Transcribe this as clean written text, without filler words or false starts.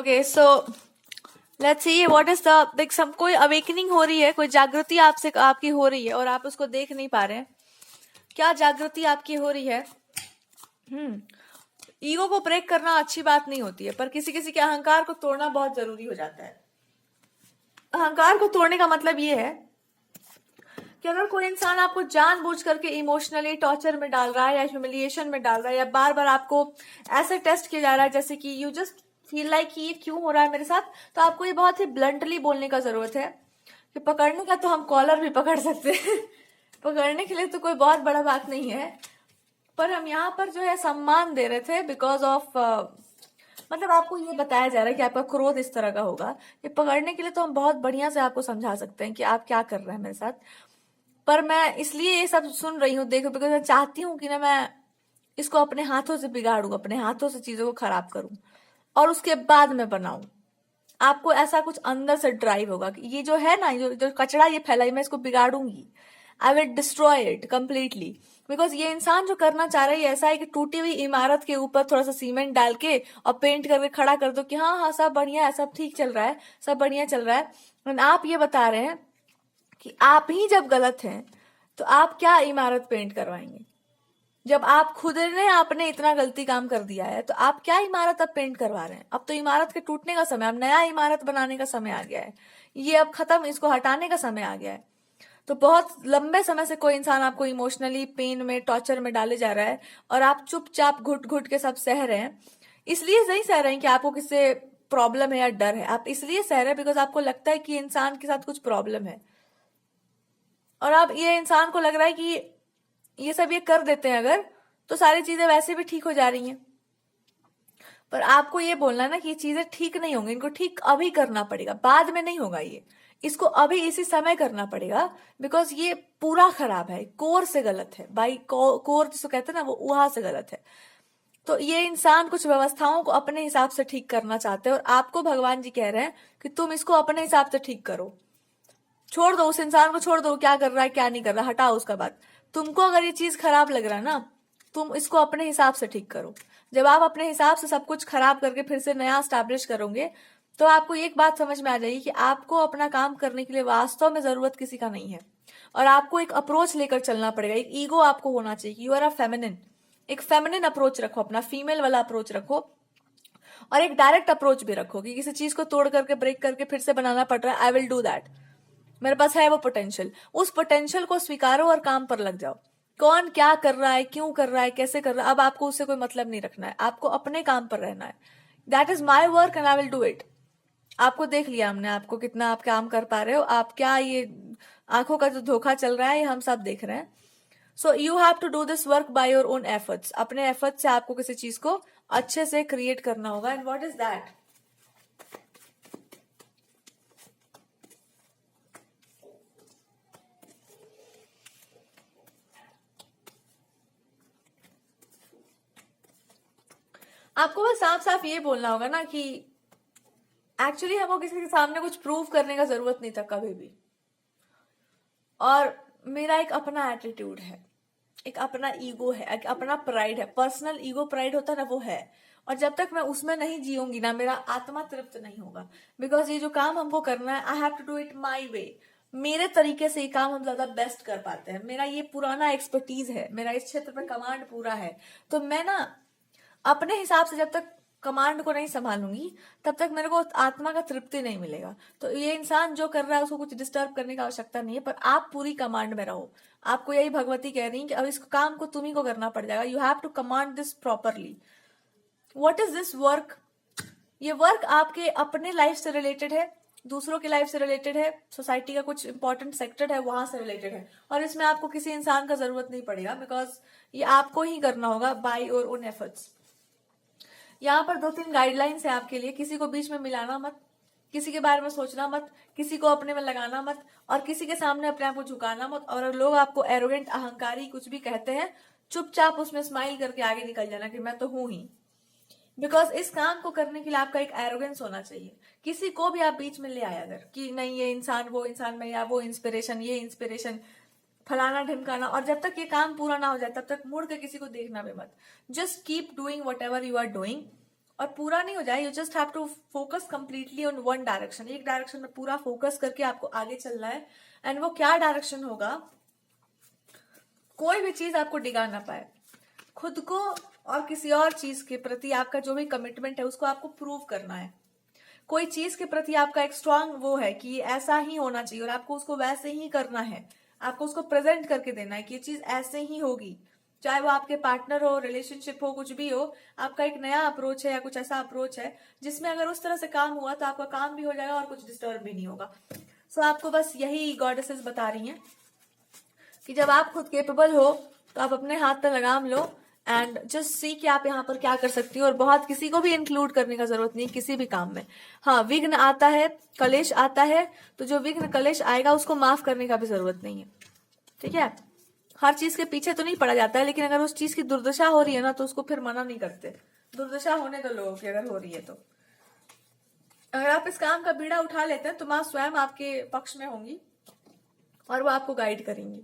Okay so let's see what is the देख सब कोई अवेकनिंग हो रही है, कोई जागृति आपसे आपकी हो रही है और आप उसको देख नहीं पा रहे हैं। क्या जागृति आपकी हो रही है? ईगो को ब्रेक करना अच्छी बात नहीं होती है, पर किसी किसी के अहंकार को तोड़ना बहुत जरूरी हो जाता है। अहंकार को तोड़ने का मतलब ये है कि अगर कोई इंसान आपको जानबूझ करके इमोशनली टॉर्चर में डाल रहा है या ह्यूमिलिएशन में डाल रहा है या बार बार आपको ऐसे टेस्ट किया जा रहा है जैसे कि यू जस्ट फील लाइक कि ये क्यों हो रहा है मेरे साथ, तो आपको ये बहुत ही ब्लंटली बोलने का जरूरत है कि पकड़ने का तो हम कॉलर भी पकड़ सकते हैं पकड़ने के लिए तो कोई बहुत बड़ा बात नहीं है, पर हम यहाँ पर जो है सम्मान दे रहे थे बिकॉज ऑफ मतलब आपको ये बताया जा रहा है कि आपका क्रोध इस तरह का होगा। ये पकड़ने के लिए तो हम बहुत बढ़िया से आपको समझा सकते हैं कि आप क्या कर रहे हैं मेरे साथ, पर मैं इसलिए ये सब सुन रही हूँ देखो बिकॉज मैं चाहती हूँ कि ना मैं इसको अपने हाथों से बिगाड़ू, अपने हाथों से चीजों को खराब करूं और उसके बाद मैं बनाऊं। आपको ऐसा कुछ अंदर से ड्राइव होगा कि ये जो है ना, जो कचरा ये फैलाई, मैं इसको बिगाड़ूंगी। I will destroy it completely. Because ये इंसान जो करना चाह रहा है ये ऐसा है कि टूटी हुई इमारत के ऊपर थोड़ा सा सीमेंट डाल के और पेंट करके खड़ा कर दो कि हाँ हाँ सब बढ़िया है, सब ठीक चल रहा है, सब बढ़िया चल रहा है। आप ये बता रहे हैं कि आप ही जब गलत हैं तो आप क्या इमारत पेंट करवाएंगे? जब आप खुद ने आपने इतना गलती काम कर दिया है तो आप क्या इमारत अब पेंट करवा रहे हैं? अब तो इमारत के टूटने का समय, अब नया इमारत बनाने का समय आ गया है। ये अब खत्म, इसको हटाने का समय आ गया है। तो बहुत लंबे समय से कोई इंसान आपको इमोशनली पेन में, टॉर्चर में डाले जा रहा है और आप चुपचाप घुट घुट के सब सह रहे हैं। इसलिए नहीं सह रहे हैं कि आपको किससे प्रॉब्लम है या डर है, आप इसलिए सह रहे हैं बिकॉज आपको लगता है कि इंसान के साथ कुछ प्रॉब्लम है और अब ये इंसान को लग रहा है कि ये सब ये कर देते हैं अगर, तो सारी चीजें वैसे भी ठीक हो जा रही हैं। पर आपको ये बोलना है ना कि ये चीजें ठीक नहीं होंगी, इनको ठीक अभी करना पड़ेगा, बाद में नहीं होगा ये, इसको अभी इसी समय करना पड़ेगा बिकॉज ये पूरा खराब है, कोर से गलत है। बाई कोर जिसको कहते हैं ना, वो वहां से गलत है। तो ये इंसान कुछ व्यवस्थाओं को अपने हिसाब से ठीक करना चाहते हैं और आपको भगवान जी कह रहे हैं कि तुम इसको अपने हिसाब से ठीक करो। छोड़ दो उस इंसान को, छोड़ दो क्या कर रहा है क्या नहीं कर रहा, हटाओ उसका बात। तुमको अगर ये चीज खराब लग रहा है ना, तुम इसको अपने हिसाब से ठीक करो। जब आप अपने हिसाब से सब कुछ खराब करके फिर से नया स्टैब्लिश करोगे तो आपको एक बात समझ में आ जाएगी कि आपको अपना काम करने के लिए वास्तव में जरूरत किसी का नहीं है और आपको एक अप्रोच लेकर चलना पड़ेगा। एक ईगो आपको होना चाहिए, यू आर अ फेमिनिन। एक फेमिनिन अप्रोच रखो, अपना फीमेल वाला अप्रोच रखो और एक डायरेक्ट अप्रोच भी रखो कि किसी चीज को तोड़ करके ब्रेक करके फिर से बनाना पड़ रहा है, आई विल डू दैट, मेरे पास है वो पोटेंशियल। उस पोटेंशियल को स्वीकारो और काम पर लग जाओ। कौन क्या कर रहा है, क्यों कर रहा है, कैसे कर रहा है, अब आपको उससे कोई मतलब नहीं रखना है, आपको अपने काम पर रहना है। That is my work and I will do it. आपको देख लिया हमने, आपको कितना आप काम कर पा रहे हो, आप क्या ये आंखों का जो धोखा चल रहा है ये हम सब देख रहे हैं। So you have to do this work by your own efforts. अपने एफर्ट से आपको किसी चीज को अच्छे से क्रिएट करना होगा। And what is that? आपको बस साफ साफ ये बोलना होगा ना कि एक्चुअली हमको किसी के सामने कुछ प्रूव करने का जरूरत नहीं था कभी भी। और मेरा एक अपना एटीट्यूड है, एक अपना ईगो है, एक अपना प्राइड है, पर्सनल ईगो प्राइड होता है ना, वो है। और जब तक मैं उसमें नहीं जीऊंगी ना, मेरा आत्मा तृप्त नहीं होगा। बिकॉज ये जो काम हमको करना है, I have to do it my way. मेरे तरीके से ये काम हम ज्यादा बेस्ट कर पाते हैं। मेरा ये पुराना एक्सपर्टीज है, मेरा इस क्षेत्र पर कमांड पूरा है। तो मैं ना अपने हिसाब से जब तक कमांड को नहीं संभालूंगी तब तक मेरे को आत्मा का तृप्ति नहीं मिलेगा। तो ये इंसान जो कर रहा है उसको कुछ डिस्टर्ब करने की आवश्यकता नहीं है, पर आप पूरी कमांड में रहो। आपको यही भगवती कह रही है कि अब इस काम को तुम्ही को करना पड़ जाएगा। You have to command this properly. What is this work? ये वर्क आपके अपने लाइफ से रिलेटेड है, दूसरों की लाइफ से रिलेटेड है, सोसाइटी का कुछ इंपॉर्टेंट सेक्टर है वहां से रिलेटेड है। और इसमें आपको किसी इंसान का जरूरत नहीं पड़ेगा बिकॉज ये आपको ही करना होगा बाय योर ओन एफर्ट्स। यहाँ पर 2-3 गाइडलाइंस है आपके लिए। किसी को बीच में मिलाना मत, किसी के बारे में सोचना मत, किसी को अपने में लगाना मत और किसी के सामने अपने आप को झुकाना मत। और लोग आपको एरोगेंट, अहंकारी कुछ भी कहते हैं, चुपचाप उसमें स्माइल करके आगे निकल जाना कि मैं तो हूं ही। बिकॉज इस काम को करने के लिए आपका एक एरोगेंस होना चाहिए। किसी को भी आप बीच में ले आए अगर कि नहीं ये इंसान वो इंसान में, या वो इंस्पिरेशन ये इंस्पिरेशन, फलाना ढिमकाना, और जब तक ये काम पूरा ना हो जाए तब तक मुड़ के किसी को देखना भी मत। Just keep doing whatever you are doing और पूरा नहीं हो जाए, you just have to focus completely on one direction, एक डायरेक्शन में पूरा फोकस करके आपको आगे चलना है। एंड वो क्या डायरेक्शन होगा, कोई भी चीज आपको डिगा ना पाए। खुद को और किसी और चीज के प्रति आपका जो भी कमिटमेंट है उसको आपको प्रूव करना है। कोई चीज के प्रति आपका एक स्ट्रांग वो है कि ऐसा ही होना चाहिए और आपको उसको वैसे ही करना है, आपको उसको प्रेजेंट करके देना है कि ये चीज ऐसे ही होगी। चाहे वो आपके पार्टनर हो, रिलेशनशिप हो, कुछ भी हो, आपका एक नया अप्रोच है या कुछ ऐसा अप्रोच है जिसमें अगर उस तरह से काम हुआ तो आपका काम भी हो जाएगा और कुछ डिस्टर्ब भी नहीं होगा। सो आपको बस यही गॉडेसेस बता रही हैं कि जब आप खुद केपेबल हो तो आप अपने हाथ पे लगाम लो एंड जस्ट सी कि आप यहाँ पर क्या कर सकती हो। और बहुत किसी को भी इंक्लूड करने का जरूरत नहीं किसी भी काम में। हाँ, विघ्न आता है, कलेश आता है, तो जो विघ्न कलेश आएगा उसको माफ करने का भी जरूरत नहीं है, ठीक है। हर चीज के पीछे तो नहीं पड़ा जाता है, लेकिन अगर उस चीज की दुर्दशा हो रही है ना तो उसको फिर मना नहीं करते। दुर्दशा होने दो लोगों की अगर हो रही है तो। अगर आप इस काम का बीड़ा उठा लेते हैं तो माँ स्वयं आपके पक्ष में होंगी और वो आपको गाइड करेंगी।